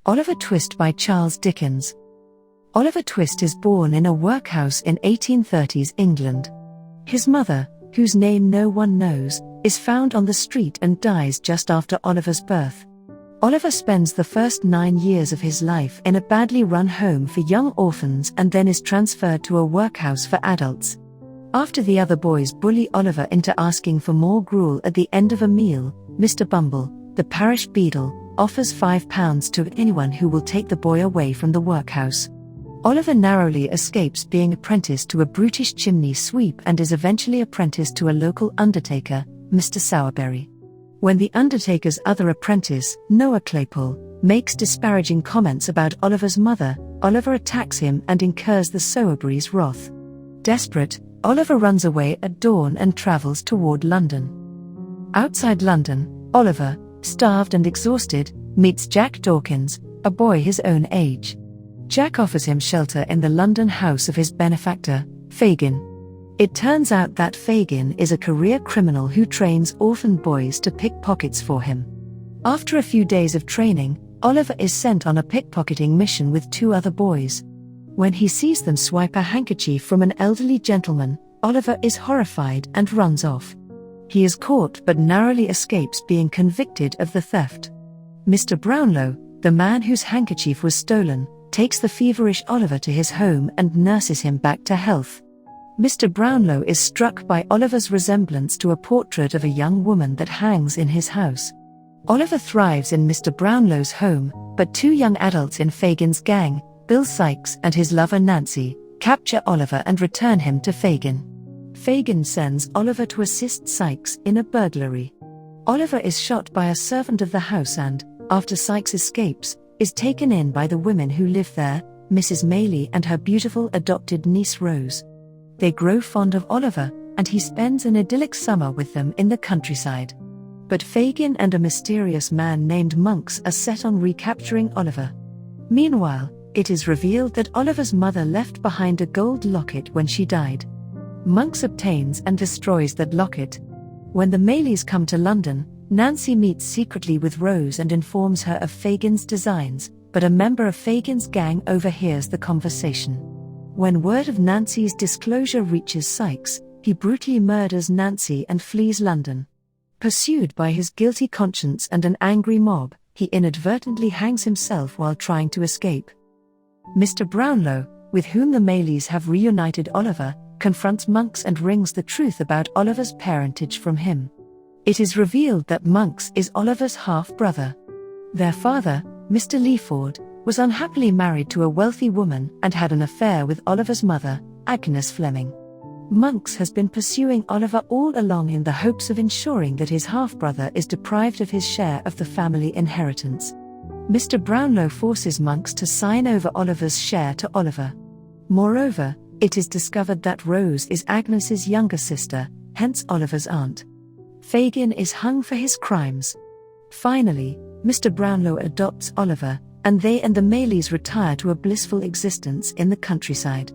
Oliver Twist by Charles Dickens. Oliver Twist is born in a workhouse in 1830s England. His mother, whose name no one knows, is found on the street and dies just after Oliver's birth. Oliver spends the first 9 years of his life in a badly run home for young orphans and then is transferred to a workhouse for adults. After the other boys bully Oliver into asking for more gruel at the end of a meal, Mr. Bumble, the parish beadle, offers £5 to anyone who will take the boy away from the workhouse. Oliver narrowly escapes being apprenticed to a brutish chimney sweep and is eventually apprenticed to a local undertaker, Mr. Sowerberry. When the undertaker's other apprentice, Noah Claypole, makes disparaging comments about Oliver's mother, Oliver attacks him and incurs the Sowerberry's wrath. Desperate, Oliver runs away at dawn and travels toward London. Outside London, Oliver, starved and exhausted, meets Jack Dawkins, a boy his own age. Jack offers him shelter in the London house of his benefactor, Fagin. It turns out that Fagin is a career criminal who trains orphan boys to pick pockets for him. After a few days of training, Oliver is sent on a pickpocketing mission with 2 other boys. When he sees them swipe a handkerchief from an elderly gentleman, Oliver is horrified and runs off. He is caught but narrowly escapes being convicted of the theft. Mr. Brownlow, the man whose handkerchief was stolen, takes the feverish Oliver to his home and nurses him back to health. Mr. Brownlow is struck by Oliver's resemblance to a portrait of a young woman that hangs in his house. Oliver thrives in Mr. Brownlow's home, but 2 young adults in Fagin's gang, Bill Sykes and his lover Nancy, capture Oliver and return him to Fagin. Fagin sends Oliver to assist Sykes in a burglary. Oliver is shot by a servant of the house and, after Sykes escapes, is taken in by the women who live there, Mrs. Maylie and her beautiful adopted niece Rose. They grow fond of Oliver, and he spends an idyllic summer with them in the countryside. But Fagin and a mysterious man named Monks are set on recapturing Oliver. Meanwhile, it is revealed that Oliver's mother left behind a gold locket when she died. Monks obtains and destroys that locket. When the Maylies come to London, Nancy meets secretly with Rose and informs her of Fagin's designs, but a member of Fagin's gang overhears the conversation. When word of Nancy's disclosure reaches Sykes, he brutally murders Nancy and flees London. Pursued by his guilty conscience and an angry mob, he inadvertently hangs himself while trying to escape. Mr. Brownlow, with whom the Maylies have reunited Oliver, confronts Monks and wrings the truth about Oliver's parentage from him. It is revealed that Monks is Oliver's half-brother. Their father, Mr. Leaford, was unhappily married to a wealthy woman and had an affair with Oliver's mother, Agnes Fleming. Monks has been pursuing Oliver all along in the hopes of ensuring that his half-brother is deprived of his share of the family inheritance. Mr. Brownlow forces Monks to sign over Oliver's share to Oliver. Moreover, it is discovered that Rose is Agnes's younger sister, hence Oliver's aunt. Fagin is hung for his crimes. Finally, Mr. Brownlow adopts Oliver, and they and the Maylies retire to a blissful existence in the countryside.